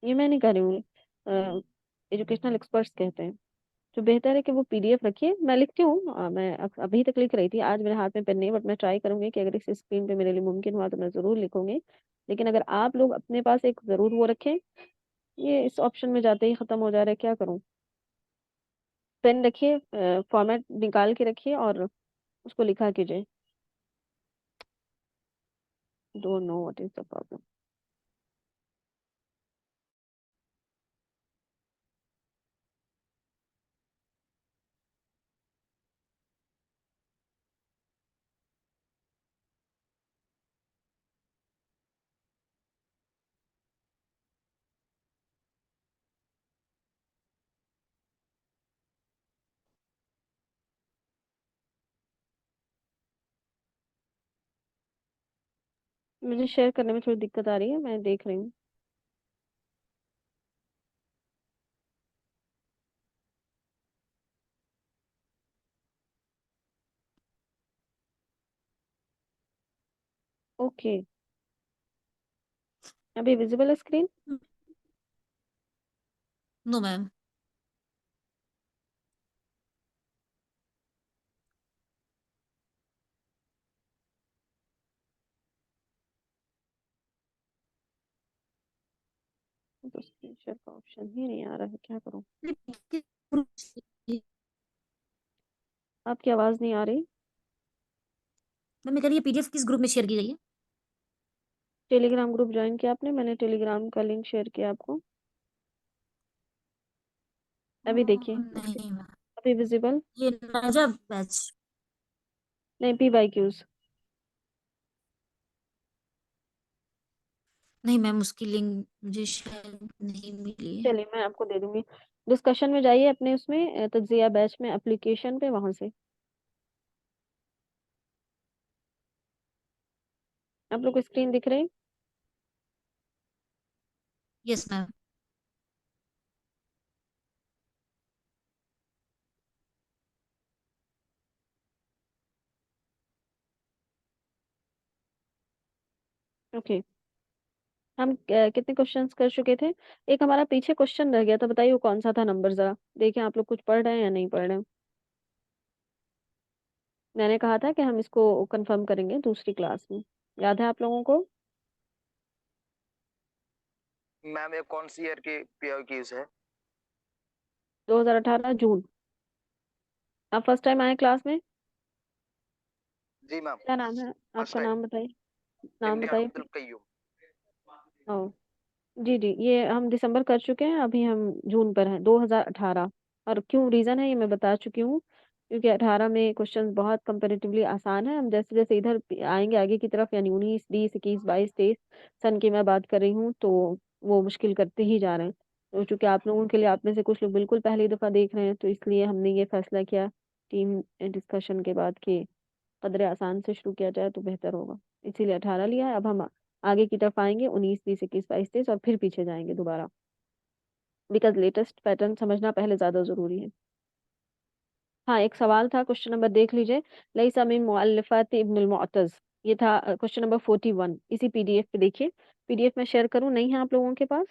یہ میں نہیں کر رہی ہوں، ایجوکیشنل ایکسپرٹس کہتے ہیں. جو بہتر ہے کہ وہ PDF رکھیے. میں لکھتی ہوں، میں ابھی تک لکھ رہی تھی. آج میرے ہاتھ میں پین نہیں، بٹ میں ٹرائی کروں گی کہ اگر اس اسکرین پہ میرے لیے ممکن ہوا تو میں ضرور لکھوں گی. لیکن اگر آپ لوگ اپنے پاس ایک ضرور وہ رکھیں. یہ اس آپشن میں جاتے ہی ختم ہو جا رہا ہے، کیا کروں. پین رکھیے، فارمیٹ نکال کے رکھیے اور اس کو لکھا کیجیے. Don't know what is the problem. مجھے شیئر کرنے میں تھوڑی دقت آ رہی ہے، میں دیکھ رہی ہوں. اوکے، ابھی ویزیبل ہے اسکرین؟ نو میم. تو اسکرین شیئر کا آپشن ہی نہیں آ رہا ہے، کیا کروں. آپ کی آواز نہیں آ رہی. میں کہہ رہی ہے PDF کس گروپ میں شیئر کی گئی ہے؟ ٹیلی گرام گروپ جوائن کیا آپ نے؟ میں نے ٹیلی گرام کا لنک شیئر کیا آپ کو. ابھی دیکھیے نہیں میم، ابھی ویزیبل یہ نجا بیچ. نہیں. PYQs. نہیں میم، اس کی لنک مجھے شاید نہیں ملی ہے. چلیے میں آپ کو دے دوں گی. ڈسکشن میں جائیے اپنے، اس میں تجزیہ بیچ میں اپلیکیشن پہ، وہاں سے آپ لوگ کو اسکرین دکھ رہی. یس میم. اوکے. ہم کتنے کوشچنس کر چکے تھے؟ ایک ہمارا پیچھے کوشچن رہ گیا تھا، بتائیے وہ کون سا تھا نمبر. ذرا دیکھیں آپ لوگ کچھ پڑھ رہے ہیں یا نہیں پڑھ رہے ہیں. میں نے کہا تھا کہ ہم اس کو کنفرم کریں گے دوسری کلاس میں، یاد ہے آپ لوگوں کو؟ میم یہ کون سی ایئر کی PYQs ہے؟ 2018 جون. آپ فرسٹ ٹائم آئے کلاس میں؟ جی میم، کیا نام ہے آپ فرسٹ کا؟ ٹائم. نام بتائیے. نام امتحان بتائیے. عبد القیوم. او جی جی، یہ ہم دسمبر کر چکے ہیں، ابھی ہم جون پر ہیں 2018. اور کیوں ریزن ہے یہ میں بتا چکی ہوں، کیونکہ 18 میں کوشچن بہت کمپیریٹیولی آسان ہے. ہم جیسے جیسے ادھر آئیں گے آگے کی طرف، یعنی 19 20 21 22 23 سن کی میں بات کر رہی ہوں، تو وہ مشکل کرتے ہی جا رہے ہیں. تو چونکہ آپ لوگوں کے لیے، آپ میں سے کچھ لوگ بالکل پہلی دفعہ دیکھ رہے ہیں، تو اس لیے ہم نے یہ فیصلہ کیا ٹیم ڈسکشن کے بعد کہ قدر آسان سے شروع کیا جائے تو بہتر ہوگا. اسی لیے 18 لیا ہے. اب ہم آگے کی طرف آئیں گے 19 20 21 22 23 اور پھر پیچھے جائیں گے دوبارہ، بیکاز لیٹسٹ پیٹرن سمجھنا پہلے زیادہ ضروری ہے. ہاں ایک سوال تھا، کوشچن نمبر دیکھ لیجیے. لیس من مؤلفات ابن المعتز، یہ تھا کوشچن نمبر 41. اسی PDF پہ دیکھیے. PDF میں شیئر کروں؟ نہیں ہے آپ لوگوں کے پاس؟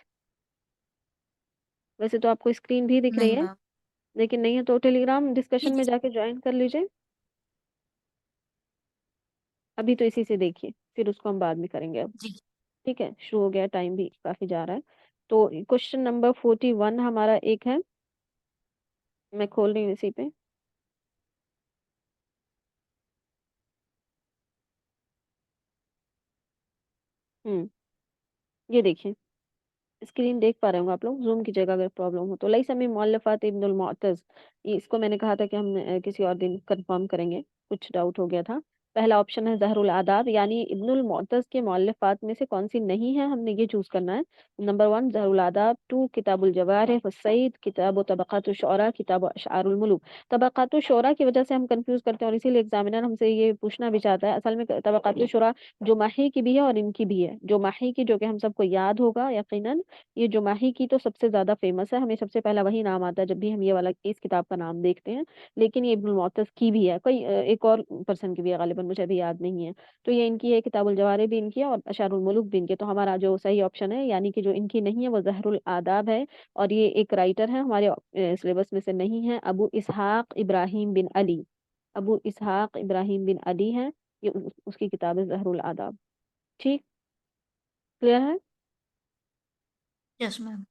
ویسے تو آپ کو اسکرین بھی دکھ نہیں رہی ہے، میم. لیکن نہیں ہے تو ٹیلی گرام ڈسکشن ٹھیک ہے. میں جا کے جوائن کر لیجیے. ابھی تو اسی سے دیکھیے، پھر اس کو ہم بعد میں کریں گے. اب جی. ٹھیک ہے، شروع ہو گیا، ٹائم بھی کافی جا رہا ہے. تو کوشچن نمبر 41 ہمارا ایک ہے. میں کھول رہی ہوں اسی پہ. یہ دیکھیں، اسکرین دیکھ پا رہے ہوں آپ لوگ؟ زوم کی جگہ اگر پرابلم ہو تو. لیس من مؤلفات ابن المعتز، اس کو میں نے کہا تھا کہ ہم کسی اور دن کنفرم کریں گے، کچھ ڈاؤٹ ہو گیا تھا. پہلا آپشن ہے زہر العداد، یعنی ابن المعتز کے مؤلفات میں سے کون سی نہیں ہے، ہم نے یہ چوز کرنا ہے. نمبر 1 زہر العداد، 2 کتاب الجواہر والصید، کتاب و طبقات الشعراء، کتاب و اشعار الملوک. طبقات الشعراء کی وجہ سے ہم کنفیوز کرتے ہیں، اور اسی لیے ایگزامینر ہم سے یہ پوچھنا بھی چاہتا ہے. اصل میں طبقات الشعراء جو ماہی کی بھی ہے اور ان کی بھی ہے. جو ماہی کی، جو کہ ہم سب کو یاد ہوگا یقیناً، یہ جو ماہی کی تو سب سے زیادہ فیمس ہے، ہمیں سب سے پہلا وہی نام آتا ہے جب بھی ہم یہ والا اس کتاب کا نام دیکھتے ہیں. لیکن یہ ابن المعتز کی بھی ہے، کوئی ایک اور پرسن کی بھی ہے غالباً. غالباً مجھے ابھی یاد نہیں ہے. تو یہ ان کی ہے, کتاب الجواہر بھی ان کی ہے اور اشعار الملوک بھی ان کی. تو ہمارا جو صحیح آپشن ہے یعنی کہ جو ان کی نہیں ہے وہ زہر الآداب ہے, اور یہ ایک رائٹر ہے ہمارے سلیبس میں سے نہیں ہے, ابو اسحاق ابراہیم بن علی. ابو اسحاق ابراہیم بن علی ہیں, یہ اس کی کتاب ہے زہر الآداب. ٹھیک, کلیئر ہے. یس میم.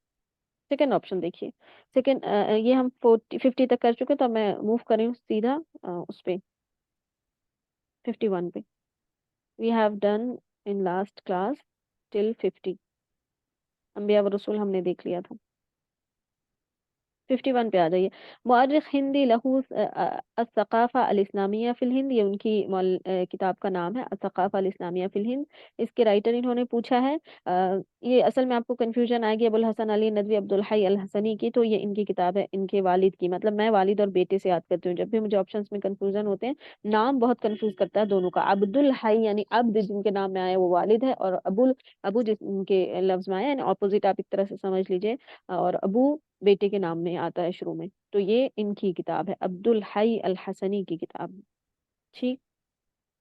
سیکنڈ آپشن دیکھیے. سیکنڈ یہ ہم 50 تک کر چکے, تو میں موو کریں سیدھا اس پہ 51 پہ. We have done in last class till 50. انبیاء و رسول ہم نے دیکھ لیا تھا. 51 پہ آ جائیے. مورخ ہندی لہو الثقافہ الاسلامیہ فی الہند, یہ ان کی کتاب کا نام ہے الثقافہ الاسلامیہ فی الہند. اس کے رائٹر انہوں نے پوچھا ہے, یہ اصل میں آپ کو کنفیوژن آئے گی ابو الحسن علی ندوی عبد الحی الحسنی کی, تو یہ ان کی کتاب ہے ان کے والد کی. مطلب میں والد اور بیٹے سے یاد کرتی ہوں جب بھی مجھے آپشنس میں کنفیوژن ہوتے ہیں. نام بہت کنفیوز کرتا ہے دونوں کا. عبد الحی یعنی عبد جن کے نام میں آیا وہ والد ہے, اور ابو جن کے لفظ میں آیا یعنی اپوزٹ آپ ایک طرح سے سمجھ لیجئے, اور ابو بیٹے کے نام میں آتا ہے شروع میں. تو یہ ان کی کتاب ہے, عبد الحی الحسنی کی کتاب. ٹھیک.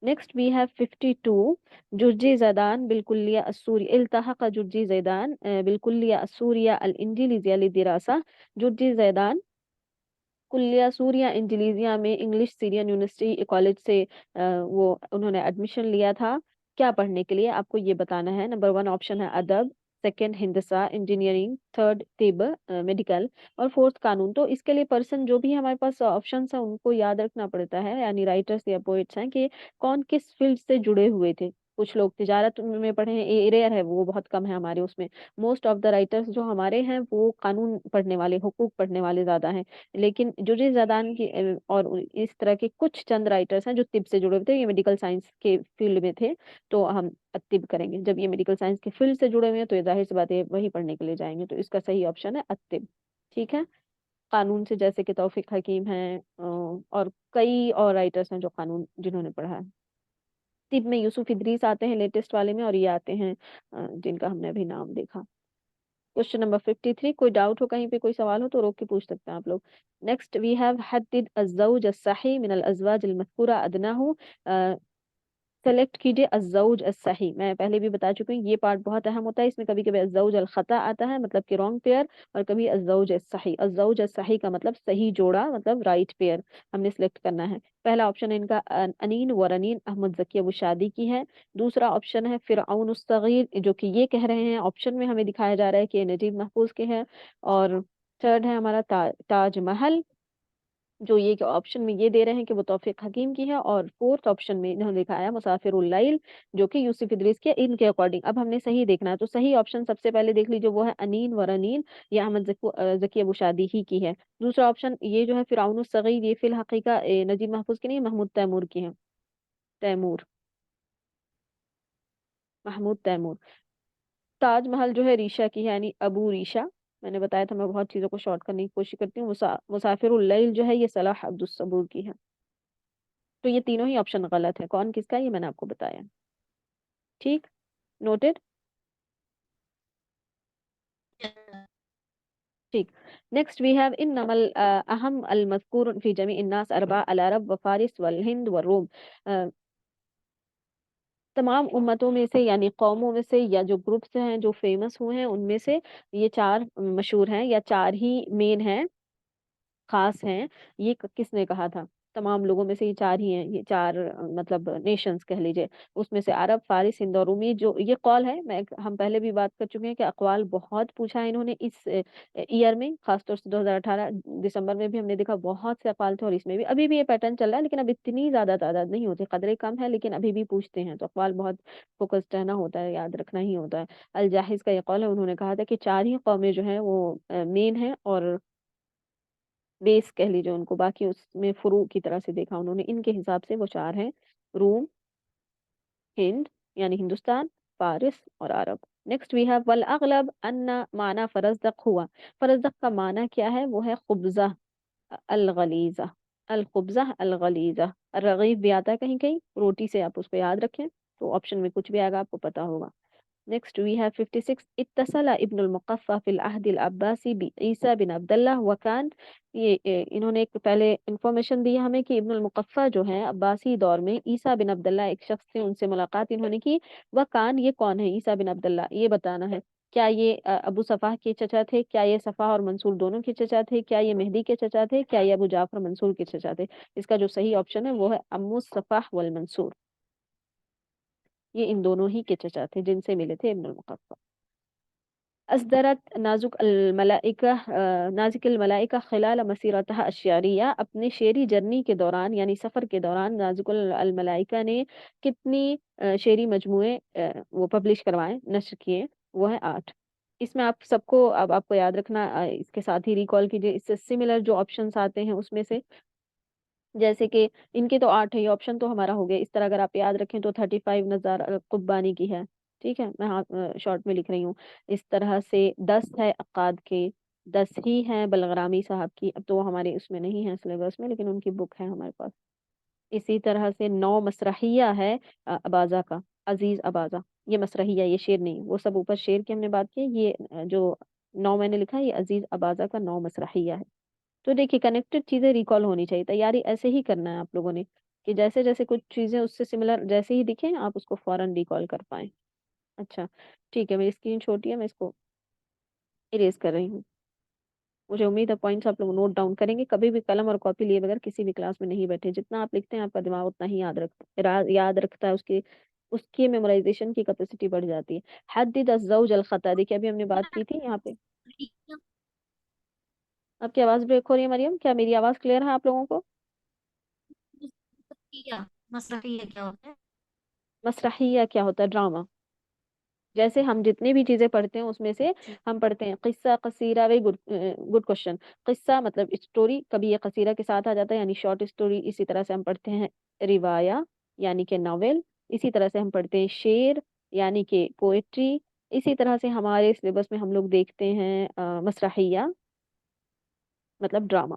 Next we have 52. Jurji Zaydan بالکلیہ السوری التحق جرجی زیدان بالکلیہ السوریہ الانجلیزیہ للدراسہ. جرجی زیدان کلیہ سوریہ انجلیزیہ میں انگلش سیرین یونیورسٹی کالج سے وہ انہوں نے ایڈمیشن لیا تھا. کیا پڑھنے کے لیے, آپ کو یہ بتانا ہے. نمبر 1 آپشن ہے ادب, سیکنڈ ہندسہ انجینئرنگ, تھرڈ طب میڈیکل, اور فورتھ قانون. تو اس کے لیے پرسن جو بھی ہمارے پاس آپشنس ہیں ان کو یاد رکھنا پڑتا ہے, یعنی رائٹرس یا پوئٹس ہیں کہ کون کس فیلڈ سے جڑے ہوئے تھے. کچھ لوگ تجارت میں پڑھے ہیں, ریئر ہے, وہ بہت کم ہے ہمارے اس میں. موسٹ آف دا رائٹرس جو ہمارے ہیں وہ قانون پڑھنے والے, حقوق پڑھنے والے زیادہ ہیں. لیکن جرجی زیدان کی اور اس طرح کے کچھ چند رائٹرس ہیں جو طب سے جڑے ہوئے تھے, یہ میڈیکل سائنس کے فیلڈ میں تھے. تو ہم طب کریں گے. جب یہ میڈیکل سائنس کے فیلڈ سے جڑے ہوئے ہیں تو یہ ظاہر سی بات ہے وہی پڑھنے کے لیے جائیں گے. تو اس کا صحیح آپشن ہے طب. ٹھیک ہے. قانون سے جیسے کہ توفیق حکیم ہیں اور کئی اور رائٹرس ہیں جو قانون جنہوں نے پڑھا ہے. طب میں یوسف ادریس آتے ہیں لیٹسٹ والے میں, اور یہ آتے ہیں جن کا ہم نے ابھی نام دیکھا. Question number 53. کوئی ڈاؤٹ ہو کہیں پہ, کوئی سوال ہو تو روک کے پوچھ سکتے ہیں آپ لوگ. نیکسٹ وی ہیو حدد الزوج الصحیح من الازواج المذکورہ ادناہ. سلیکٹ کیجئے الزوج الصحیح. میں پہلے بھی بتا چکی ہوں یہ پارٹ بہت اہم ہوتا ہے. اس میں کبھی کبھی الزوج الخطا آتا ہے, مطلب کہ رانگ پیئر, اور کبھی الزوج الصحیح. الزوج الصحیح کا مطلب صحیح جوڑا, مطلب رائٹ پیئر ہم نے سلیکٹ کرنا ہے. پہلا آپشن ان کا انین و رنین احمد ذکی ابو شادی کی ہے. دوسرا آپشن ہے فرعون الصغیر, جو کہ یہ کہہ رہے ہیں آپشن میں ہمیں دکھایا جا رہا ہے کہ یہ نجیب محفوظ کے ہیں. اور تھرڈ ہے ہمارا تاج محل, جو یہ کہ آپشن میں یہ دے رہے ہیں کہ وہ توفیق حکیم کی ہے. اور فورتھ آپشن میں انہوں نے دکھایا مسافر اللیل, جو کہ یوسف ادریس کے. ان کے اکارڈنگ اب ہم نے صحیح دیکھنا ہے. تو صحیح آپشن سب سے پہلے دیکھ لیجیے, وہ ہے انین و رنین, یہ احمد ذکی ابو شادی ہی کی ہے. دوسرا آپشن یہ جو ہے فرعون الصغیر, یہ فی الحقیقہ نجیب محفوظ کی نہیں, محمود تیمور کی ہے. Mahmoud Taymour. تاج محل جو ہے ریشا کی ہے, یعنی ابو ریشا. میں نے بتایا تھا میں بہت چیزوں کو شارٹ کرنے کی کوشش کرتی ہوں. مسافر اللیل جو ہے یہ صلاح عبد الصبور کی ہے. تو یہ تینوں ہی آپشن غلط ہے. کون کس کا, یہ میں نے آپ کو بتایا. ٹھیک, نوٹڈ. ٹھیک. نیکسٹ وی ہیو انما الاہم المذکور فی جمیع الناس اربع العرب و فارس والہند والروم. تمام امتوں میں سے یعنی قوموں میں سے یا جو گروپس ہیں جو فیمس ہوئے ہیں ان میں سے یہ 4 مشہور ہیں, یا 4 ہی مین ہیں, خاص ہیں. یہ کس نے کہا تھا؟ تمام لوگوں میں سے یہ 4 ہی ہیں, یہ 4 مطلب نیشنز کہہ لیجئے. اس میں سے عرب, فارس, ہند اور رومی. جو یہ قول ہے, ہم پہلے بھی بات کر چکے ہیں کہ اقوال بہت پوچھا ہے انہوں نے اس ایئر میں, خاص طور سے 2018 دسمبر میں بھی ہم نے دیکھا بہت سے اقوال تھے, اور اس میں بھی ابھی بھی یہ پیٹرن چل رہا ہے, لیکن اب اتنی زیادہ تعداد نہیں ہوتی, قدرے کم ہے, لیکن ابھی بھی پوچھتے ہیں. تو اقوال بہت فوکسڈ رہنا ہوتا ہے, یاد رکھنا ہی ہوتا ہے. الجاحظ کا یہ قول ہے, انہوں نے کہا تھا کہ 4 ہی قومیں جو ہیں وہ مین ہیں اور بیس کہہ لیجیے ان کو, باقی اس میں فروع کی طرح سے دیکھا انہوں نے. ان کے حساب سے وہ 4 ہیں, روم, ہند یعنی ہندوستان, فارس اور عرب. نیکسٹ وی ہیو والاغلب ان معنی فرزدق ہوا. فرزدق کا معنی کیا ہے؟ وہ ہے خبزہ الغلیظہ. الخبزہ الغلیظہ. الرغیف بھی آتا ہے کہیں کہیں, روٹی سے آپ اس کو یاد رکھیں, تو آپشن میں کچھ بھی آئے گا آپ کو پتا ہوگا. Next we have 56. اتصل ابن المقفى في العهد العباسي بعيسى بن عبد الله وكان انہوں نے ایک پہلے انفارمیشن دی ہمیں کہ ابن المقفى جو ہیں عباسی دور میں عیسیٰ بن عبداللہ ایک شخص تھے، ان سے ملاقات انہوں نے کی. وکان یہ کون ہے عیسیٰ بن عبداللہ، یہ بتانا ہے. کیا یہ ابو صفح کے چچا تھے؟ کیا یہ صفح اور منصور دونوں کے چچا تھے؟ کیا یہ مہدی کے چچا تھے؟ کیا یہ ابو جعفر منصور کے چچا تھے؟ اس کا جو صحیح آپشن ہے وہ ہے امو صفح والمنصور، یہ ان دونوں ہی کے چچا تھے جن سے ملے تھے ابن المقفى. اصدرت نازک الملائکہ خلال مسیرتها الشعریہ، اپنے شعری جرنی کے دوران یعنی سفر کے دوران نازک الملائکہ نے کتنی شعری مجموعے وہ پبلش کروائے، نشر کیے؟ وہ ہے 8. اس میں آپ سب کو اب آپ کو یاد رکھنا، اس کے ساتھ ہی ریکال کیجیے اس سے سملر جو آپشنس آتے ہیں اس میں سے، جیسے کہ ان کے تو 8 ہے، یہ آپشن تو ہمارا ہو گیا. اس طرح اگر آپ یاد رکھیں تو 35 نظار قبانی کی ہے، ٹھیک ہے، میں شارٹ میں لکھ رہی ہوں. اس طرح سے 10 ہے عقاد کے، 10 ہی ہیں بلغرامی صاحب کی. اب تو وہ ہمارے اس میں نہیں ہے سلیبس میں، لیکن ان کی بک ہے ہمارے پاس. اسی طرح سے 9 مسرحیہ ہے اباظہ کا، عزیز اباظہ. یہ مسرحیہ، یہ شعر نہیں، وہ سب اوپر شعر کی ہم نے بات کی. یہ جو 9 میں نے لکھا ہے، یہ عزیز اباظہ کا 9 مسرحیہ ہے. تو دیکھیے کنیکٹڈ چیزیں ریکال ہونی چاہیے. تیاری ایسے ہی کرنا ہے آپ لوگوں نے کہ جیسے جیسے کچھ چیزیں اس سے سملر جیسے ہی دکھیں آپ اس کو فوراً ریکال کر پائیں. اچھا ٹھیک ہے، میری اسکرین چھوٹی ہے، میں اس کو اریز کر رہی ہوں. مجھے امید ہے پوائنٹس آپ لوگ نوٹ ڈاؤن کریں گے. کبھی بھی قلم اور کاپی لیے بغیر کسی بھی کلاس میں نہیں بیٹھے. جتنا آپ لکھتے ہیں آپ کا دماغ اتنا ہی یاد رکھتا ہے، اس کی میمورائزیشن کی کیپیسٹی بڑھ جاتی ہے. حدد الزوج الخطا، دیکھیے ابھی ہم نے بات کی تھی یہاں پہ. آپ کی آواز بریک ہو رہی ہے مریم، کیا میری آواز کلیئر ہے آپ لوگوں کو؟ مسرحیہ کیا ہوتا ہے؟ مسرحیہ کیا ہوتا ہے؟ ڈرامہ. جیسے ہم جتنی بھی چیزیں پڑھتے ہیں اس میں سے ہم پڑھتے ہیں قصہ قصیرہ. Very good question. قصہ مطلب اسٹوری، کبھی یہ قصیرہ کے ساتھ آ جاتا ہے یعنی شارٹ اسٹوری. اسی طرح سے ہم پڑھتے ہیں روایہ یعنی کہ ناول. اسی طرح سے ہم پڑھتے ہیں شعر یعنی کہ پوئٹری. اسی طرح سے ہمارے سلیبس میں ہم لوگ دیکھتے ہیں مسرحیہ مطلب ڈرامہ.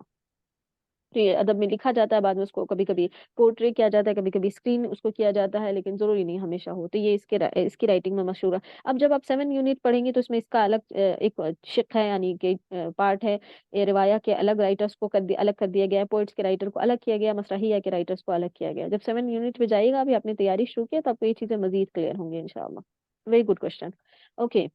تو یہ ادب میں لکھا جاتا ہے، بعد میں اس کو کبھی کبھی پورٹری کیا جاتا ہے، کبھی کبھی اسکرین اس کو کیا جاتا ہے، لیکن ضروری نہیں ہمیشہ ہو. تو یہ اس کی رائٹنگ میں مشہور ہے. اب جب آپ 7 یونٹ پڑھیں گے تو اس میں اس کا الگ ایک شق ہے یعنی کہ پارٹ ہے. یہ روایہ کے الگ رائٹرس کو الگ کر دیا گیا ہے، پوئٹس کے رائٹر کو الگ کیا گیا، مسرحیہ کے رائٹرس کو الگ کیا گیا. جب 7 یونٹ پہ جائے گا ابھی آپ نے تیاری شروع کی تو آپ کو یہ چیزیں مزید کلیئر ہوں گی انشاءاللہ. Very good question. اوکے،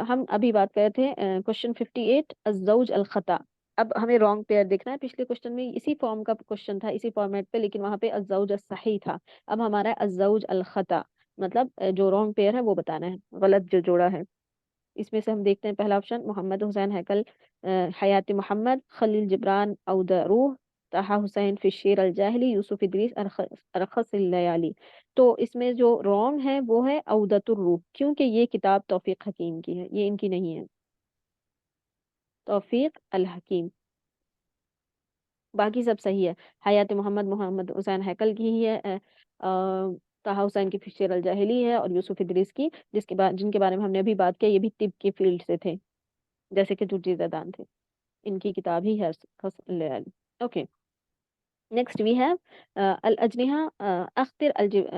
ہم ابھی بات کر رہے تھے کوشچن 58 الزوج الخطا. اب ہمیں رانگ پیئر دیکھنا ہے. پچھلے کوشچن میں اسی فارم کا کوشچن تھا، اسی فارمیٹ پہ، لیکن وہاں پہ الزوج الصحیح تھا. اب ہمارا الزوج الخطا مطلب جو رانگ پیئر ہے وہ بتانا ہے، غلط جو جوڑا ہے. اس میں سے ہم دیکھتے ہیں پہلا آپشن محمد حسین ہیکل حیات محمد، خلیل جبران عود روح، طه حسین فی الشعر الجاہلی، یوسف ادریس ارخص اللیالی. تو اس میں جو رانگ ہے وہ ہے عودۃ الروح، کیونکہ یہ کتاب توفیق حکیم کی ہے، یہ ان کی نہیں ہے. توفیق الحکیم. باقی سب صحیح ہے. حیات محمد حسین ہیکل کی ہی ہے، طه حسین کی فی الشعر الجاہلی ہے، اور یوسف ادریس کی جن کے بارے میں ہم نے ابھی بات کی، یہ بھی طب کی فیلڈ سے تھے جیسے کہ جرجی زیدان تھے. ان کی کتاب ہی ہے اوکے. نیکسٹ وی ہیو الاجنحہ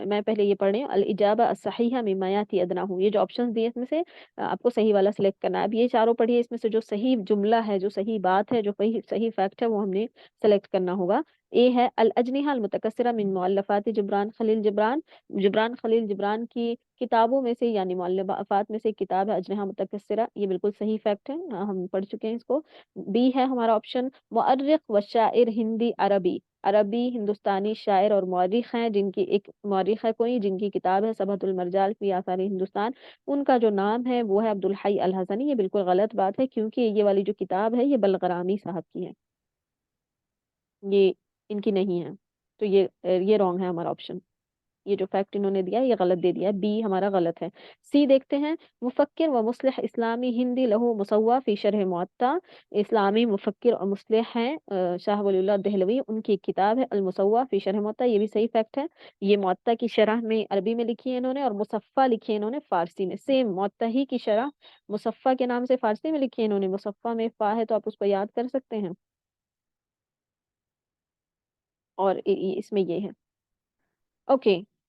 میں پہلے یہ پڑھ رہی ہوں. الاجابہ الصحیحہ مما یاتی ادناہ. یہ جو آپشنز دیے اس میں سے آپ کو صحیح والا سلیکٹ کرنا ہے. اب یہ چاروں پڑھیے، اس میں سے جو صحیح جملہ ہے، جو صحیح بات ہے، جو صحیح فیکٹ ہے وہ ہم نے سلیکٹ کرنا ہوگا. اے ہے الاجنحہ المتکثرہ من مؤلفات جبران خلیل جبران کی کتابوں میں سے یعنی مؤلفات میں سے ایک کتاب ہے اجنحہ متکثرہ. یہ بالکل صحیح فیکٹ ہے، ہم پڑھ چکے ہیں اس کو. بی ہے ہمارا آپشن مؤرخ و شاعر ہندی عربی ہندوستانی شاعر اور مورخ ہیں، جن کی ایک مورخ ہے کوئی جن کی کتاب ہے سبحۃ المرجال فی آثار ہندوستان. ان کا جو نام ہے وہ ہے عبدالحی الحسنی. یہ بالکل غلط بات ہے کیونکہ یہ والی جو کتاب ہے یہ بلغرامی صاحب کی ہے، یہ ان کی نہیں ہے. تو یہ رانگ ہے ہمارا آپشن. یہ جو فیکٹ انہوں نے دیا یہ غلط دے دیا ہے، بی ہمارا غلط ہے. سی دیکھتے ہیں مفکر و مصلح اسلامی ہندی لہو مسوہ فی شرح معطا. اسلامی مفکر اور مصلح ہیں شاہ ولی اللہ دہلوی، ان کی ایک کتاب ہے المسوہ فی شرح معطا. یہ بھی صحیح فیکٹ ہے. یہ معطا کی شرح میں عربی میں لکھی ہے انہوں نے، اور مصفہ لکھی ہے انہوں نے فارسی میں. سیم معطا ہی کی شرح مصفہ کے نام سے فارسی میں لکھی ہے انہوں نے. مصفہ میں فا ہے تو آپ اس کو یاد کر سکتے ہیں، اور اس میں یہ ہے. اوکے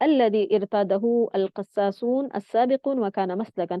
الذي ارتاده القساسون السابقون وكان مسلكا।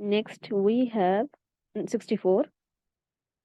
Next we have 64.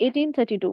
1832।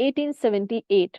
1878।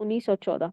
1914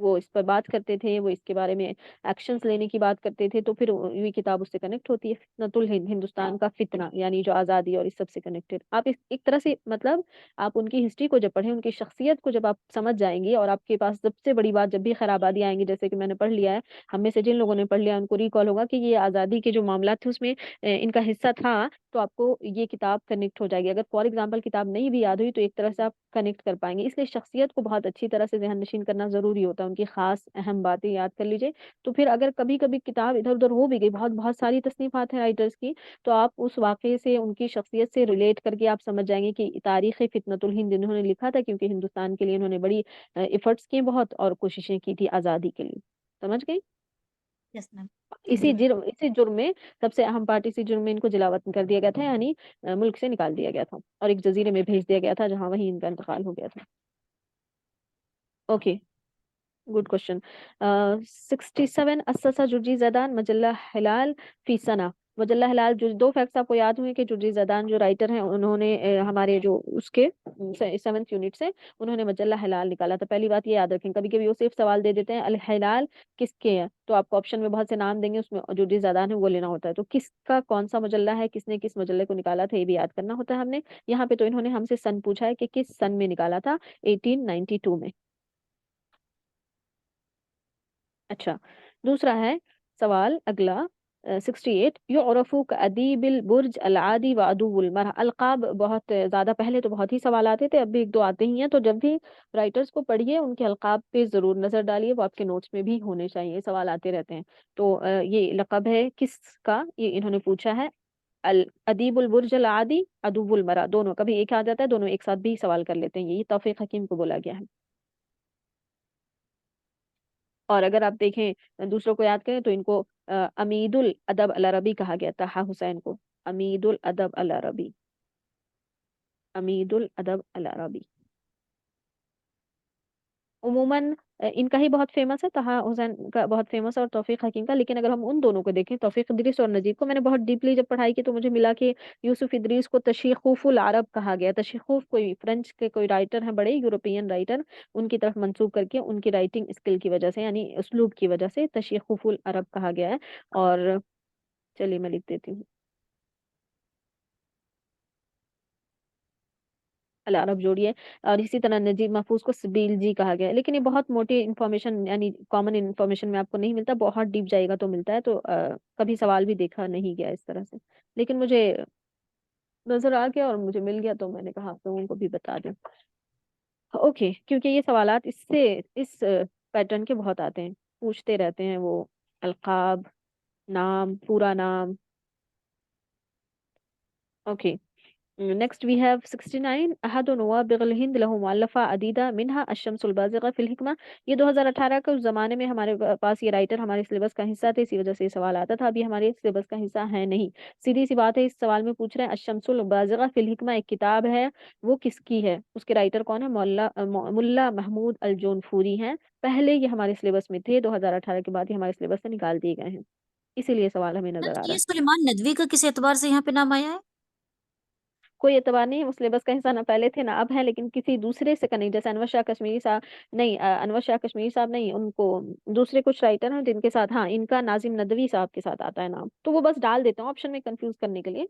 وہ اس پر بات کرتے تھے، وہ اس کے بارے میں ایکشنز لینے کی بات کرتے تھے، تو پھر یہ کتاب اس سے کنیکٹ ہوتی ہے، فتنۃ الہند، ہندوستان کا فتنہ، یعنی جو آزادی اور اس سب سے کنیکٹڈ. آپ ایک طرح سے مطلب آپ ان کی ہسٹری کو جب پڑھیں، ان کی شخصیت کو جب آپ سمجھ جائیں گی، اور آپ کے پاس سب سے بڑی بات جب بھی خیر آبادی آئیں گی، جیسے کہ میں نے پڑھ لیا ہے، ہم میں سے جن لوگوں نے پڑھ لیا ان کو ریکال ہوگا کہ یہ آزادی کے جو معاملات تھے اس میں ان کا حصہ تھا، تو آپ کو یہ کتاب کنیکٹ ہو جائے گی. اگر فار ایگزامپل کتاب نہیں بھی یاد ہوئی تو ایک طرح سے آپ کنیکٹ کر پائیں گے. اس لیے شخصیت کو بہت اچھی طرح سے ذہن نشین کرنا ضروری ہوتا ہے، ان کی خاص اہم باتیں یاد کر لیجیے. تو پھر اگر کبھی کبھی کتاب ادھر ادھر ہو بھی گئی، بہت بہت ساری تصنیفات ہیں رائٹرز کی، تو آپ اس واقعے سے ان کی شخصیت سے ریلیٹ کر کے آپ سمجھ جائیں گے کہ تاریخ فتنۃ الہند انہوں نے لکھا تھا کیونکہ ہندوستان کے لیے انہوں نے بڑی ایفرٹس کیے بہت، اور کوششیں کی تھی آزادی کے لیے. سمجھ گئی؟ یس میم. اسی جرم میں، سب سے اہم پارٹ اسی جرم میں ان کو جلا وطن کر دیا گیا تھا، یعنی ملک سے نکال دیا گیا تھا اور ایک جزیرے میں بھیج دیا گیا تھا جہاں وہیں ان کا انتقال ہو گیا تھا. Okay, good question. 67 اسسا جرجی زیدان مجلہ ہلال فی سنہ. مجلہ ہلال، جو دو فیکٹس آپ کو یاد ہوئے کہ جرجی زیدان جو رائٹر ہیں انہوں نے ہمارے جو اس کے 7th یونٹ سے انہوں نے مجلہ ہلال نکالا تھا. پہلی بات یہ یاد رکھیں، کبھی کبھی وہ صرف سوال دے دیتے ہیں الہلال کس کے ہیں، تو آپ کو آپشن میں بہت سے نام دیں گے، اس میں جرجی زیدان ہے وہ لینا ہوتا ہے. تو کس کا کون سا مجلہ ہے، کس نے کس مجلے کو نکالا تھا، یہ بھی یاد کرنا ہوتا ہے ہم نے. یہاں پہ تو انہوں نے ہم سے سن پوچھا ہے کہ کس سن میں نکالا تھا، 1892 میں. اچھا، دوسرا ہے سوال اگلا 68. یعرف کأدیب البرج العادی و عدو المرء. القاب بہت زیادہ، پہلے تو بہت ہی سوال آتے تھے، اب بھی ایک دو آتے ہی ہیں، تو جب بھی رائٹرز کو پڑھیے ان کے القاب پہ ضرور نظر ڈالیے، وہ آپ کے نوٹس میں بھی ہونے چاہیے، سوال آتے رہتے ہیں. تو یہ لقب ہے کس کا، یہ انہوں نے پوچھا ہے. ادیب البرج العادی، عدو المرء، دونوں کبھی ایک آ جاتا ہے، دونوں ایک ساتھ بھی سوال کر لیتے ہیں، یہی توفیق حکیم کو بولا گیا ہے. اور اگر آپ دیکھیں دوسروں کو یاد کریں تو ان کو امید الادب العربی کہا گیا تھا. حسین کو امید الادب العربی، امید الادب العربی. عموماً ان کا ہی بہت فیمس ہے، طہا حسین کا بہت فیمس ہے اور توفیق حکیم کا. لیکن اگر ہم ان دونوں کو دیکھیں، توفیق ادریس اور نجیب کو، میں نے بہت ڈیپلی جب پڑھائی کی تو مجھے ملا کہ یوسف ادریس کو تشیخوف العرب کہا گیا. تشیخوف کوئی فرینچ کے کوئی رائٹر ہیں، بڑے یورپین رائٹر، ان کی طرف منسوب کر کے ان کی رائٹنگ اسکل کی وجہ سے، یعنی اسلوب کی وجہ سے تشیخوف العرب کہا گیا ہے. اور چلیے میں لکھ دیتی ہوں، العرب جوڑیے. اور اسی طرح نجیب محفوظ کو سبیل جی کہا گیا ہے. لیکن یہ بہت موٹی انفارمیشن، یعنی کامن انفارمیشن میں آپ کو نہیں ملتا، بہت ڈیپ جائے گا تو ملتا ہے. تو کبھی سوال بھی دیکھا نہیں گیا اس طرح سے، لیکن مجھے نظر آ گیا اور مجھے مل گیا، تو میں نے کہا آپ لوگوں کو بھی بتا دیں. اوکے، کیونکہ یہ سوالات اس پیٹرن کے بہت آتے ہیں، پوچھتے رہتے ہیں وہ القاب، نام، پورا نام. Okay, next we have 69. أحد نوابغ الهند له مؤلفة عديدة منها الشمس البازغة في الحكمة. یہ 2018 کے اس زمانے میں ہمارے پاس یہ رائٹر ہمارے سلیبس کا حصہ تھے، اسی وجہ سے یہ سوال آتا تھا. ابھی ہمارے سلیبس کا حصہ ہے نہیں. سیدھی سی بات ہے، اس سوال میں پوچھ رہے ہیں الشمس البازغة في الحكمة ایک کتاب ہے، وہ کس کی ہے، اس کے رائٹر کون ہے؟ ملا محمود الجونفوری ہیں. پہلے یہ ہمارے سلیبس میں تھے، 2018 کے بعد یہ ہمارے سلیبس سے نکال دیے گئے ہیں، اسی لیے سوال ہمیں نظر آ رہا یہ ہے. سلیمان ندوی کا کس اعتبار سے یہاں پہ نام آیا ہے؟ کوئی اعتبار نہیں، وہ سلیبس کا حصہ نہ پہلے تھے نہ اب ہیں، لیکن کسی دوسرے سے کا نہیں. جیسے انور شاہ کشمیری صاحب نہیں، انور شاہ کشمیری صاحب نہیں، ان کو دوسرے کچھ رائٹر ہیں جن کے ساتھ، ہاں ان کا ناظم ندوی صاحب کے ساتھ آتا ہے نام، تو وہ بس ڈال دیتا ہوں آپشن میں کنفیوز کرنے کے لیے.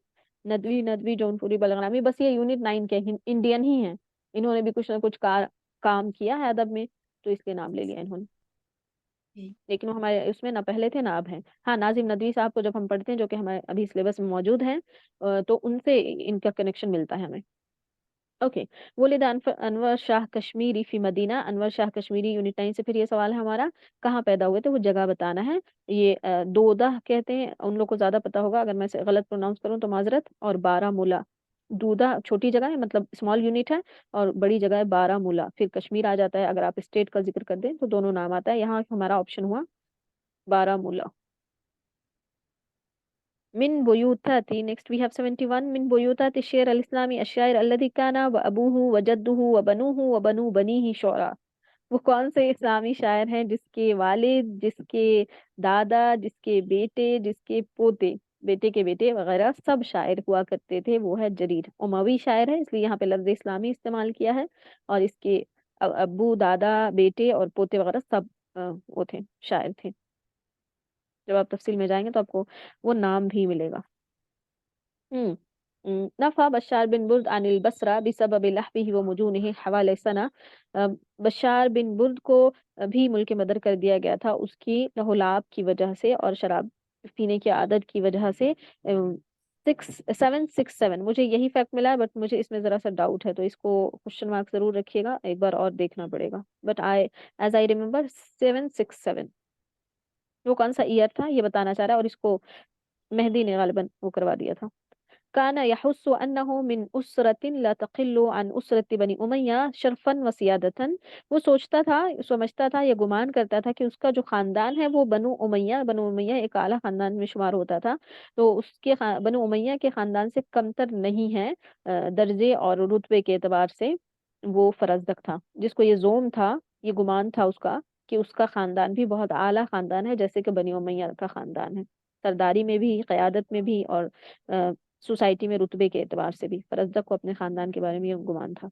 ندوی جونپوری بلغرامی، بس یہ یونٹ 9 کے انڈین ہی ہیں، انہوں نے بھی کچھ نہ کچھ کام کیا ہے ادب میں، تو اس لیے نام لے لیا انہوں نے. لیکن وہ ہمارے اس میں نہ پہلے تھے نہ اب ہیں. ہاں ناظم ندوی صاحب کو جب ہم پڑھتے ہیں، جو کہ ہمارے ابھی سلیبس میں موجود ہیں، تو ان سے ان کا کنیکشن ملتا ہے ہمیں. اوکے، ولد انور شاہ کشمیری فی مدینہ. انور شاہ کشمیری یونٹ 9 سے پھر یہ سوال ہے ہمارا، کہاں پیدا ہوئے تھے، وہ جگہ بتانا ہے. یہ دودہ کہتے ہیں، ان لوگ کو زیادہ پتا ہوگا، اگر میں اسے غلط پروناؤنس کروں تو معذرت. اور بارہ مولا، دودہ چھوٹی جگہ ہے، مطلب اسمال یونٹ ہے، اور بڑی جگہ ہے بارہ مولا. پھر کشمیر آ جاتا ہے، اگر آپ اسٹیٹ کا ذکر کر دیں تو دونوں نام آتا ہے. یہاں ہمارا آپشن ہوا بارہ مولا. من بيوتات. next we have 71. من بيوتات الشعر الإسلامي الشاعر الذي كان وأبوه وجده وبنوه وبنو بنيه شعراء. وہ کون سے اسلامی شاعر ہیں جس کے والد، جس کے دادا، جس کے بیٹے، جس کے پوتے، بیٹے کے بیٹے وغیرہ سب شاعر ہوا کرتے تھے؟ وہ ہے جریر. اموی شاعر ہے، اس لیے یہاں پہ لفظ اسلامی استعمال کیا ہے، اور اس کے ابو، دادا، بیٹے اور پوتے وغیرہ سب وہ تھے شاعر تھے. جب آپ تفصیل میں جائیں گے تو آپ کو وہ نام بھی ملے گا. نفى بشار بن برد عن البصرة بسبب لحبه ومجونه حوالي سنة. بشار بن برد کو بھی ملک بدر کر دیا گیا تھا اس کی لہولاب کی وجہ سے اور شراب پینے کی عادت کی وجہ سے. 767 مجھے یہی فیکٹ ملا ہے بٹ مجھے اس میں ذرا سا ڈاؤٹ ہے تو اس کو کوشچن مارک ضرور رکھیے گا, ایک بار اور دیکھنا پڑے گا. بٹ ایز آئی ریمبر 767 وہ کون سا ایئر تھا یہ بتانا چاہ رہا ہے, اور اس کو مہدی نے غالباً وہ کروا دیا تھا. كان يحس أنه من أسرة لا تقل عن أسرة بني أمیہ شرفا وسیادة. وہ سوچتا تھا, سمجھتا تھا یا گمان کرتا تھا کہ اس کا جو خاندان ہے وہ بنو امیہ ایک اعلیٰ خاندان میں شمار ہوتا تھا, تو اس کے بنو امیہ کے خاندان سے کمتر نہیں ہے درجے اور رتبے کے اعتبار سے. وہ فرزدق تھا جس کو یہ زوم تھا, یہ گمان تھا اس کا کہ اس کا خاندان بھی بہت اعلیٰ خاندان ہے جیسے کہ بنی امیہ کا خاندان ہے, سرداری میں بھی, قیادت میں بھی, اور سوسائٹی میں رتبے کے اعتبار سے بھی. فرزدق کو اپنے خاندان کے بارے میں یہ گمان تھا.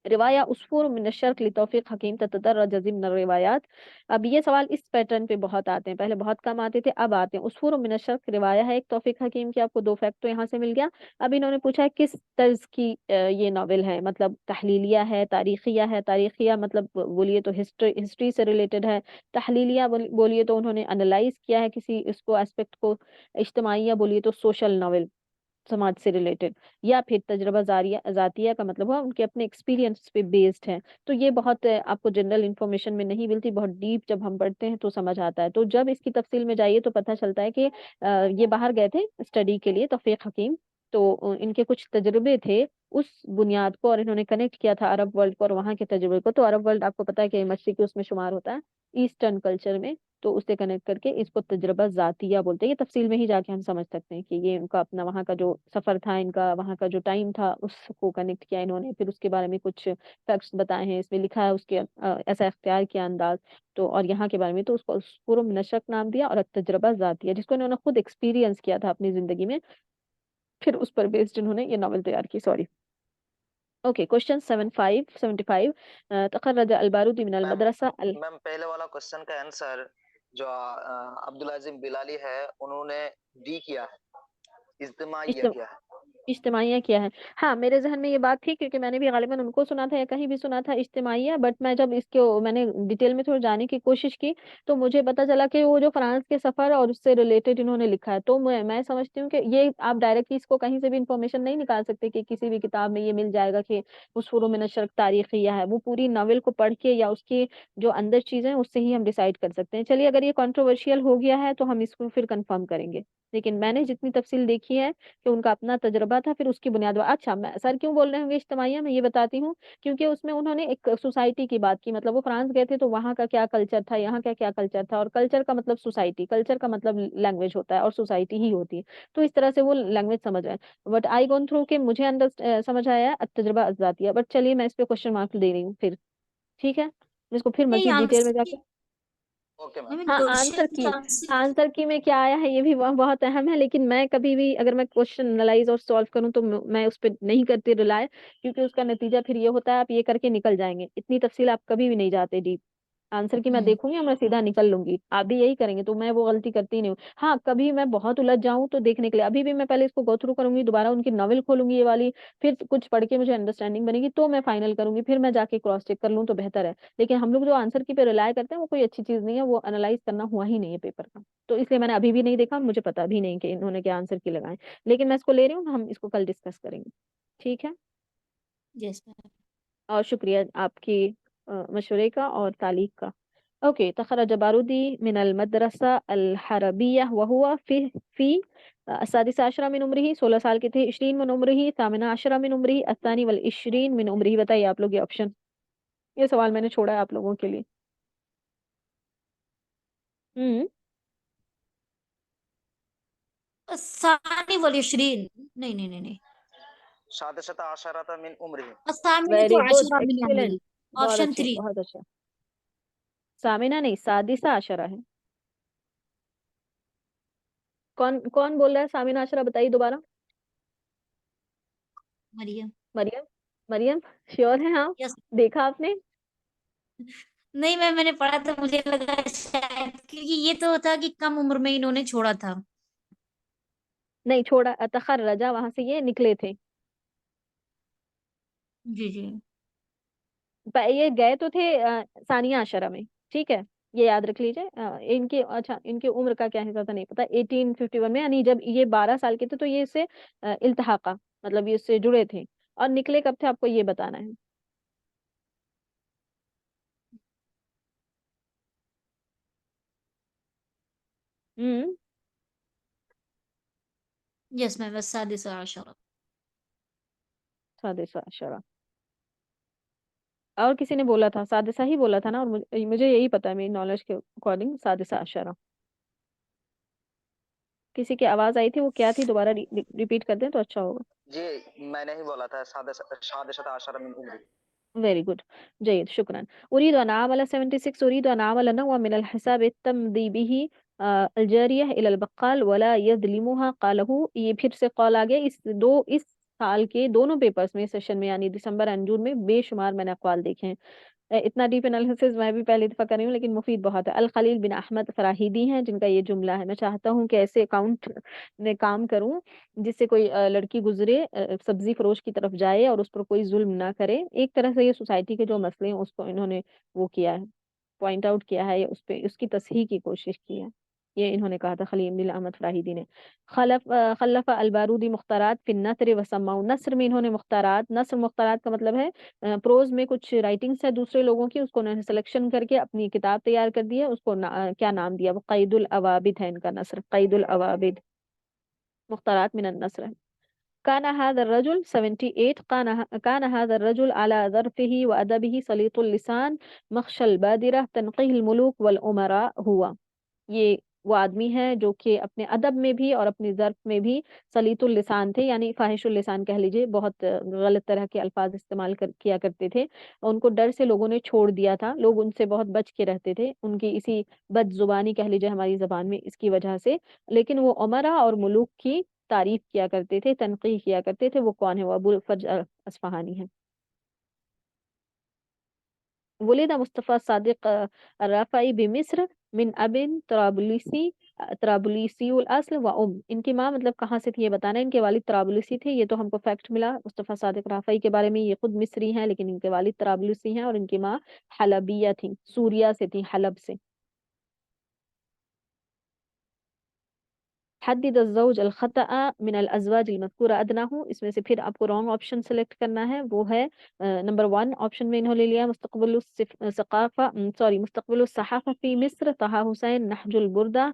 روایہ عصفور من الشرق لتوفیق حکیم تتدرج ضمن الروایات. اب یہ سوال اس پیٹرن پہ بہت آتے ہیں, پہلے بہت کم آتے تھے, اب آتے ہیں. عصفور من الشرق روایہ ہے ایک توفیق حکیم کی, آپ کو 2 فیکٹ تو یہاں سے مل گیا. اب انہوں نے پوچھا ہے کس طرز کی یہ ناول ہے, مطلب تحلیلیہ ہے, تاریخیہ ہے. تاریخیہ مطلب بولیے تو ہسٹری سے ریلیٹڈ ہے. تحلیلیہ بولیے تو انہوں نے انالائز کیا ہے کسی اس کو ایسپیکٹ کو. اجتماعیہ بولیے تو سوشل ناول, سماج سے ریلیٹڈ. یا پھر تجربہ ذاتیہ کا مطلب ہوا ان کے اپنے ایکسپیرینس پہ بیسڈ ہے. تو یہ بہت آپ کو جنرل انفارمیشن میں نہیں ملتی, بہت ڈیپ جب ہم پڑھتے ہیں تو سمجھ آتا ہے. تو جب اس کی تفصیل میں جائیے تو پتہ چلتا ہے کہ یہ باہر گئے تھے اسٹڈی کے لیے توفیق حکیم, تو ان کے کچھ تجربے تھے اس بنیاد کو, اور انہوں نے کنیکٹ کیا تھا عرب ورلڈ کو اور وہاں کے تجربے کو. تو عرب ورلڈ آپ کو پتا ہے کہ مشرقی اس میں شمار ہوتا ہے, ایسٹرن کلچر میں, تو اسے کنیکٹ کر کے اس کو تجربہ ذاتیہ بولتے ہیں. یہ تفصیل میں ہی جا کے ہم سمجھ سکتے ہیں کہ یہ ان کا اپنا وہاں کا جو سفر تھا, ان کا وہاں کا جو ٹائم تھا, اس کو کنیکٹ کیا انہوں نے, پھر اس کے بارے میں کچھ فیکٹس بتائے ہیں, اس میں لکھا ہے اس کے ایسا اختیار کیا انداز, تو اور یہاں کے بارے میں تو اس کو پورا نشق نام دیا, اور تجربہ ذاتیہ جس کو انہوں نے خود ایکسپیرینس کیا تھا اپنی زندگی میں, پھر اس پر بیسڈ انہوں نے یہ ناول تیار کی. سوری. اوکے, کوشچن 75 تخرج البارودی من المدرسہ میم پہلے والا کوشچن کا آنسر جو عبدالعظیم بلالی ہے انہوں نے ڈی کیا ہے, اجتماعیہ کیا ہے. اجتماعیہ کیا ہے. ہاں میرے ذہن میں یہ بات تھی کیونکہ میں نے بھی غالباً ان کو سنا تھا یا کہیں بھی سنا تھا اجتماعیہ, بٹ میں جب اس کو میں نے ڈیٹیل میں تھوڑا جانے کی کوشش کی تو مجھے پتا چلا کہ وہ جو فرانس کے سفر اور اس سے ریلیٹڈ انہوں نے لکھا ہے. تو میں سمجھتی ہوں کہ یہ آپ ڈائریکٹلی اس کو کہیں سے بھی انفارمیشن نہیں نکال سکتے کہ کسی بھی کتاب میں یہ مل جائے گا کہ عصفور من الشرق تاریخیہ ہے. وہ پوری ناول کو پڑھ کے یا اس کی جو اندر چیزیں اس سے ہی ہم ڈیسائیڈ کر سکتے ہیں. چلیے اگر یہ کنٹروورشیل ہو گیا ہے تو ہم اس کو پھر کنفرم کریں گے, لیکن میں نے جتنی تفصیل دیکھی ہے کہ ان کا اپنا تجربہ تھا, پھر اس کی بنیاد. اچھا سر کیوں بول رہے ہوں گے اجتماعیہ, میں یہ بتاتی ہوں کیونکہ اس میں انہوں نے ایک سوسائٹی کی بات کی, مطلب وہ فرانس گئے تھے تو وہاں کا کیا کلچر تھا, یہاں کا کیا کلچر تھا, اور کلچر کا مطلب سوسائٹی, کلچر کا مطلب لینگویج ہوتا ہے اور سوسائٹی ہی ہوتی ہے. تو اس طرح سے وہ لینگویج سمجھ رہے ہیں. بٹ آئی گون تھرو کہ مجھے اندر سمجھ آیا تجربہ ذاتیہ. بٹ چلیے میں اس پہ کوشچن مارک دے رہی ہوں پھر, ٹھیک ہے, اس کو پھر نہیں مزید ڈیٹیل میں جا آنسر کے. Okay ma'am. ہاں کوشچن آنسر آنسر کی میں کیا آیا ہے یہ بھی بہت اہم ہے, لیکن میں کبھی بھی اگر میں کوشچن انالائز اور سالو کروں تو میں اس پہ نہیں کرتی رلائے, کیونکہ اس کا نتیجہ پھر یہ ہوتا ہے آپ یہ کر کے نکل جائیں گے. اتنی تفصیل آپ کبھی بھی نہیں جاتے ڈیپ. آنسر کی میں دیکھوں گی اور میں سیدھا نکل لوں گی, آپ بھی یہی کریں گے, تو میں وہ غلطی کرتی نہیں ہوں. ہاں کبھی میں بہت الجھ جاؤں تو دیکھنے کے لیے ابھی بھی میں پہلے اس کو گو تھرو کروں گی, دوبارہ ان کی ناول کھولوں گی یہ والی, پھر کچھ پڑھ کے مجھے انڈرسٹینڈنگ بنے گی تو میں فائنل کروں گی, پھر میں جا کے کراس چیک کر لوں تو بہتر ہے. لیکن ہم لوگ جو آنسر کی پہ ریلائی کرتے ہیں وہ کوئی اچھی چیز نہیں ہے, وہ انالائز کرنا ہوا ہی نہیں ہے پیپر کا. تو اس لیے میں نے ابھی بھی نہیں دیکھا, مجھے پتا بھی نہیں کہ انہوں نے کیا آنسر کی لگائے, لیکن میں اس کو لے رہی ہوں, ہم اس کو کل ڈسکس کریں گے, ٹھیک ہے. یس میم. اور شکریہ آپ کی مشورے کا اور تعلیق کا. اوکے, تخرج بارودی من المدرسہ الحربیہ وہوا فی السادسہ عشرہ من عمرہ, 16 سال کے تھے, 20 من عمرہ, 18 عشرہ من عمرہ, الثانی والعشرین من عمرہ. بتائیے آپ لوگ یہ آپشن, یہ سوال میں نے چھوڑا ہے آپ لوگوں کے لیے. الثانی والعشرین, نہیں سادسة عشرة من عمره. الثامنة ویری گڈ, عشرة من ایکسیلنٹ, عمرہ. بہت آپشن اچھا 3. بہت اچھا. سامنہ نہیں, سادسہ عشرہ ہے. کون بول رہا ہے سامنہ عشرہ, بتائیے دوبارہ. مریم. مریم. مریم شیور ہے, ہاں یس. دیکھا آپ نے. نہیں میم، میں نے پڑھا تھا، مجھے لگا شاید کیونکہ یہ تو تھا کہ کم عمر میں انہوں نے چھوڑا تھا. نہیں چھوڑا، تخرجا وہاں سے یہ نکلے تھے. جی جی. یہ گئے تو تھے ثانیہ عشرہ میں، ٹھیک ہے، یہ یاد رکھ لیجیے. ان کے اچھا ان کی عمر کا کیا حساب تھا نہیں پتا. 1851 میں، یعنی جب یہ 12 سال کے تھے تو یہ اس سے التحاقہ، مطلب یہ اس سے جڑے تھے. اور نکلے کب تھے آپ کو یہ بتانا ہے. ہوں. یس میم، بس 10 سادسہ عشرہ. اور کسی نے بولا تھا سادسہ ہی بولا تھا نا، اور مجھے یہی پتا ہے میری نالج کے اکارڈنگ سادسہ عشرہ. کسی کی آواز آئی تھی، وہ کیا تھی؟ دوبارہ ریپیٹ کر دیں تو اچھا ہوگا. جی میں نے ہی بولا تھا سادسة عشر من عمري. very good. جيد، شكرا. أريد أن أعمل 76. أريد أن أعمل نوع من الحساب تمضي به الجارية إلى البقال ولا يظلمها قاله. یہ پھر سے قول آ گیا. اس سال کے دونوں پیپرز میں، سیشن میں یعنی دسمبر اینڈ جون میں، بے شمار میں نے اقوال دیکھے ہیں. اتنا ڈیپ انالیسس میں بھی پہلی دفعہ کر رہی ہوں، لیکن مفید بہت ہے. الخلیل بن احمد فراہیدی ہیں جن کا یہ جملہ ہے. میں چاہتا ہوں کہ ایسے اکاؤنٹ میں کام کروں جس سے کوئی لڑکی گزرے، سبزی فروش کی طرف جائے اور اس پر کوئی ظلم نہ کرے. ایک طرح سے یہ سوسائٹی کے جو مسئلے ہیں اس کو انہوں نے وہ کیا ہے، پوائنٹ آؤٹ کیا ہے، اس پہ اس کی تصحیح کی کوشش کی ہے. یہ انہوں نے کہا تھا خلیل بن احمد فراہیدی نے. خلف البارودی مختارات فی النثر وسماؤ. نثر میں انہوں نے مختارات، نثر مختارات کا مطلب ہے پروز میں کچھ رائٹنگس ہے دوسرے لوگوں کی، اس کو انہوں نے سلیکشن کر کے اپنی کتاب تیار کر دی ہے. اس کو کیا نام دیا؟ وہ قید العوابد ہے ان کا نثر. قید العوابد مختارات من النثر. كان هذا الرجل 78. كان هذا الرجل على ظرفه وأدبه سليط اللسان مخشى البادرة تنقيه الملوك والأمراء. هو یہ وہ آدمی ہے جو کہ اپنے ادب میں بھی اور اپنی ظرف میں بھی سلیط اللسان تھے، یعنی فاحش اللسان کہہ لیجئے، بہت غلط طرح کے الفاظ استعمال کیا کرتے تھے. ان کو ڈر سے لوگوں نے چھوڑ دیا تھا، لوگ ان سے بہت بچ کے رہتے تھے، ان کی اسی بد زبانی کہہ لیجئے ہماری زبان میں، اس کی وجہ سے. لیکن وہ عمرا اور ملوک کی تعریف کیا کرتے تھے، تنقیح کیا کرتے تھے. وہ کون ہے؟ وہ ابو الفرج اصفہانی ہے. ولد مصطفى صادق الرافعی بمصر من اب طرابلسی الاصل و ان کی ماں مطلب کہاں سے تھی یہ بتانا ہے. ان کے والد طرابلسی تھے، یہ تو ہم کو فیکٹ ملا مصطفیٰ صادق رافعی کے بارے میں. یہ خود مصری ہیں لیکن ان کے والد طرابلسی ہیں، اور ان کی ماں حلبیہ تھیں، سوریا سے تھیں، حلب سے. حدد الزوج الخطأ من الازواج المذکورہ ادناه. اس میں سے پھر آپ کو رانگ آپشن سلیکٹ کرنا ہے. وہ ہے نمبر 1 آپشن میں انہوں نے لیا مستقبل الصحافہ فی مصر طه حسین نہج البردہ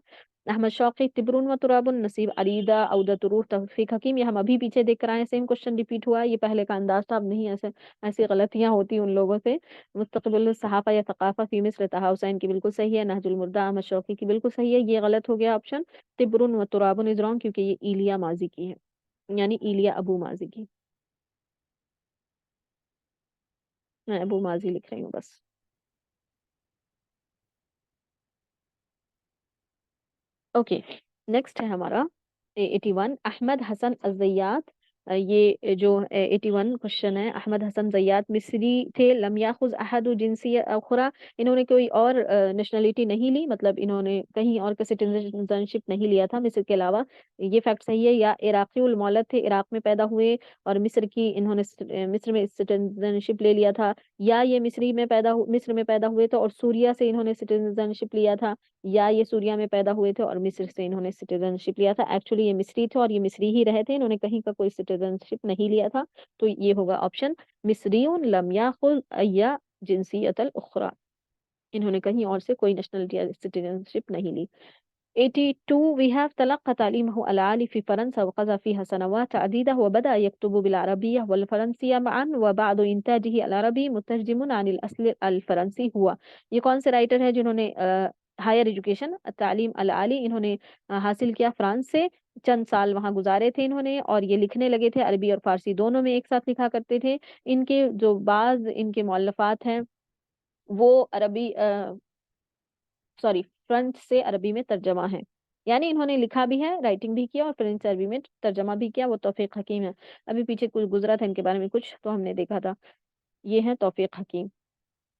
احمد شوقی تبرون و تراب نصیب عریدہ عودت روح توفیق حکیم. یہ ہم ابھی پیچھے دیکھ کر آئے، سیم کوشچن ریپیٹ ہوا. یہ پہلے کا انداز تھا، اب نہیں. ایسی غلطیاں ہوتی ان لوگوں سے. مستقبل الصحافہ یا ثقافہ فی مصر طه حسین کی بالکل صحیح ہے، نہج المردہ احمد شوقی کی بالکل صحیح ہے. یہ غلط ہو گیا آپشن تبرن و ترابن از رانگ، کیونکہ یہ ایلیا ماضی کی ہے، یعنی ایلیا ابو ماضی کی. میں ابو ماضی لکھ رہی ہوں بس. اوکے، نیکسٹ ہے ہمارا 81 احمد حسن الزیات. یہ جو 81 کوشچن ہے، احمد حسن زیات مصری تھے. لم یاخذ احد جنسی اخرى. انہوں نے کوئی اور نیشنلٹی نہیں لی، مطلب انہوں نے کہیں اور کا سٹیزن شپ نہیں لیا تھا مصر کے علاوہ. یہ فیکٹ صحیح ہے. یا عراقی المولد تھے، عراق میں پیدا ہوئے اور مصر کی انہوں نے مصر میں سٹیزن شپ لے لیا تھا. یا یہ مصر میں پیدا ہوئے تھے اور سوریا سے انہوں نے سٹیزن شپ لیا تھا. یا یہ سوریا میں پیدا ہوئے تھے اور مصر سے انہوں نے سٹیزن شپ لیا تھا. ایکچولی یہ مصری تھے اور یہ مصری ہی رہے تھے، انہوں نے کہیں کا کوئی سٹیزن شپ نہیں لیا تھا. تو یہ ہوگا آپشن مصریون لم یاخذ ای جنسیت الاخرى. انہوں نے کہیں اور سے کوئی نیشنلٹی یا سٹیزن شپ نہیں لی. 82 we have تلقى تعليمه العالي في فرنسا وقضى فيها سنوات عديدة وبدأ يكتب بالعربية والفرنسية معا وبعد إنتاجه العربي مترجم عن الأصل الفرنسي. هو یہ کون سے رائٹر ہے جنہوں نے ہائر ایجوکیشن تعلیم العالی انہوں نے حاصل کیا فرانس سے؟ چند سال وہاں گزارے تھے انہوں نے، اور یہ لکھنے لگے تھے عربی اور فارسی دونوں میں ایک ساتھ لکھا کرتے تھے. ان کے جو بعض ان کے مؤلفات ہیں وہ عربی فرنچ سے عربی میں ترجمہ ہے. یعنی انہوں نے لکھا بھی ہے، رائٹنگ بھی کیا، اور فرنچ سے عربی میں ترجمہ بھی کیا. وہ توفیق حکیم ہے. ابھی پیچھے کچھ گزرا تھا ان کے بارے میں کچھ تو ہم نے دیکھا تھا. یہ ہے توفیق حکیم.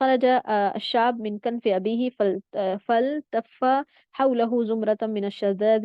خرج الشاب من كنف أبيه فالتف حوله زمرة من الشذاذ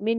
من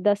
10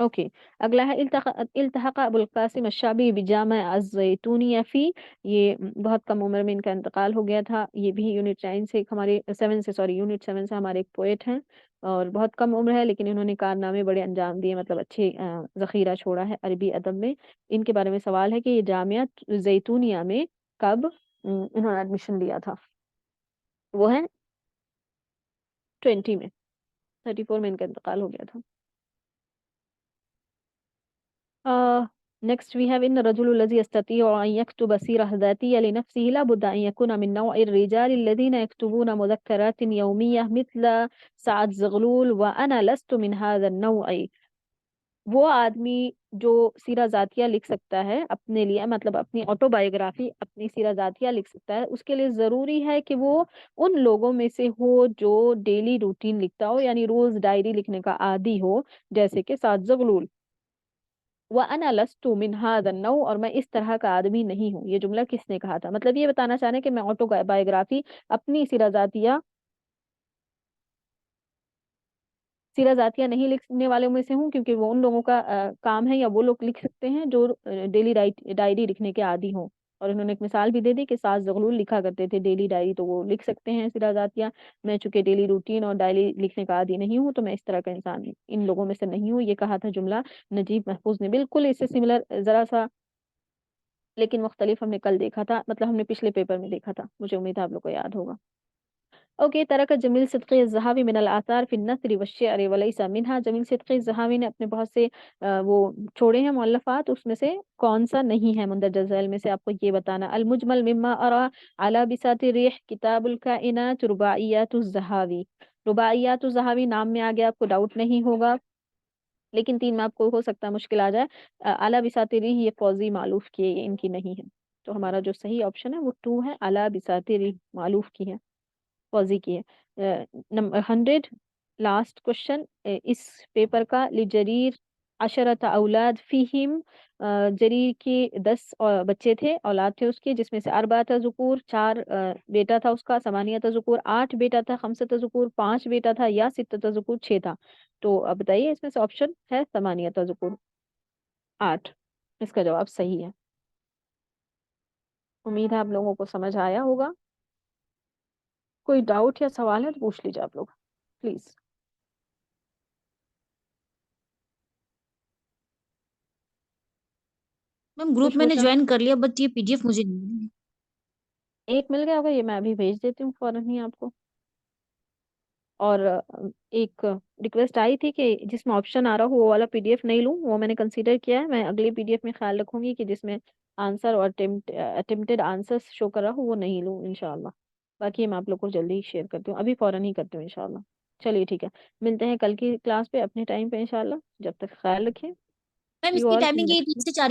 اوکے اگلا ہے التحق ابو القاسم الشعبی بجامع الزیتونیہ فی، یہ بہت کم عمر میں ان کا انتقال ہو گیا تھا. یہ بھی یونٹ 9 سے ہمارے 7 سے یونٹ 7 سے ہمارے ایک پوئٹ ہیں اور بہت کم عمر ہے لیکن انہوں نے کارنامے بڑے انجام دیے، مطلب اچھے ذخیرہ چھوڑا ہے عربی ادب میں. ان کے بارے میں سوال ہے کہ یہ جامعہ زیتونیہ میں کب انہوں نے ایڈمیشن لیا تھا؟ وہ ہے 20 میں، 34 میں ان کا انتقال ہو گیا تھا. Next we have إن الرجل الذي يستطيع أن يكتب سيرة ذاتية لنفسه لا بد أن يكون من نوع الرجال الذين يكتبون مذكرات يومية مثل سعد زغلول وأنا لست من هذا النوع. وہ آدمی جو سیرہ ذاتیہ لکھ سکتا ہے اپنے لیے، مطلب اپنی آٹو بایوگرافی، اپنی سیرہ ذاتیہ لکھ سکتا ہے، اس کے لیے ضروری ہے کہ وہ ان لوگوں میں سے ہو جو ڈیلی روٹین لکھتا ہو، یعنی روز ڈائری لکھنے کا عادی ہو، جیسے کہ سعد زغلول. وَأَنَا لَسْتُ مِنْ هَذَا النَّوْعِ، اور میں اس طرح کا آدمی نہیں ہوں. یہ جملہ کس نے کہا تھا؟ مطلب یہ بتانا چاہ رہے ہیں کہ میں آٹو بایوگرافی، اپنی سیرہ ذاتیہ نہیں لکھنے والوں میں سے ہوں، کیونکہ وہ ان لوگوں کا کام ہے یا وہ لوگ لکھ سکتے ہیں جو ڈیلی ڈائری لکھنے کے عادی ہوں. اور انہوں نے ایک مثال بھی دے دی کہ سعد زغلول لکھا کرتے تھے ڈیلی ڈائری، تو وہ لکھ سکتے ہیں سیرہ ذاتیہ. میں چونکہ ڈیلی روٹین اور ڈائری لکھنے کا عادی نہیں ہوں تو میں اس طرح کا انسان ان لوگوں میں سے نہیں ہوں. یہ کہا تھا جملہ نجیب محفوظ نے. بالکل اس سے سملر ذرا سا لیکن مختلف ہم نے کل دیکھا تھا، مطلب ہم نے پچھلے پیپر میں دیکھا تھا. مجھے امید ہے آپ لوگ کو یاد ہوگا. اوکے ترک جمیل صدقی الذہاوی من الآثار فی النثر والشعر ولیس منہا. جمیل صدقی الذہاوی نے اپنے بہت سے وہ چھوڑے ہیں مؤلفات، اس میں سے کون سا نہیں ہے مندرجہ ذیل میں سے؟ آپ کو یہ بتانا. المجمل مما ارى على بساط الريح، کتاب الکائنات، رباعیات الذہاوی. رباعیات الذہاوی نام میں آگے آپ کو ڈاؤٹ نہیں ہوگا، لیکن 3 میں آپ کو ہو سکتا ہے مشکل آ جائے. اعلیٰ بساط الريح یہ فوزی معلوف کی ہے، یہ ان کی نہیں ہے. تو ہمارا جو صحیح آپشن ہے وہ 2 ہے، اعلیٰ بساط الريح معلوف کی ہے، فوزی کی ہے. نمبر 100 لاسٹ کوشچن اس پیپر کا. لجریر عشرۃ اولاد فیہم، جریر کے 10 بچے تھے، اولاد تھے اس کے، جس میں سے 4 ذکور، 4 بیٹا تھا اس کا، 8 ذکور، 8 بیٹا تھا، 5 ذکور، 5 بیٹا تھا، یا 6 ذکور، 6 تھا. تو اب بتائیے اس میں سے آپشن ہے 8 ذکور، 8. اس کا جواب صحیح ہے. امید ہے آپ لوگوں کو سمجھ آیا ہوگا. کوئی ڈاؤٹ یا سوال ہے تو پوچھ لیجیے آپ لوگ پلیز. میم گروپ کچھ میں نے پوچھنا؟ جوائن کر لیا، بٹ یہ PDF مجھے نہیں ملی. ایک مل گیا ہوگا، یہ میں ابھی بھیج دیتی ہوں فوراً ہی آپ کو. اور ایک ریکویسٹ آئی تھی کہ جس میں آپشن آ رہا ہو وہ والا PDF نہیں لوں، وہ میں نے کنسیڈر کیا ہے. میں اگلی PDF میں خیال رکھوں گی کہ جس میں آنسر اور اٹمپٹڈ آنسر شو کر رہا ہوں وہ نہیں لوں انشاءاللہ. باقی میں آپ لوگ کو جلدی ہی شیئر کرتی ہوں، ابھی فوراً ہی کرتی ہوں انشاءاللہ. چلیے ٹھیک ہے، ملتے ہیں کل کی کلاس پہ اپنے ٹائم پہ انشاءاللہ. جب تک خیال رکھیں. میم See اس you کی all in ٹائمنگ یہ next 3 سے 4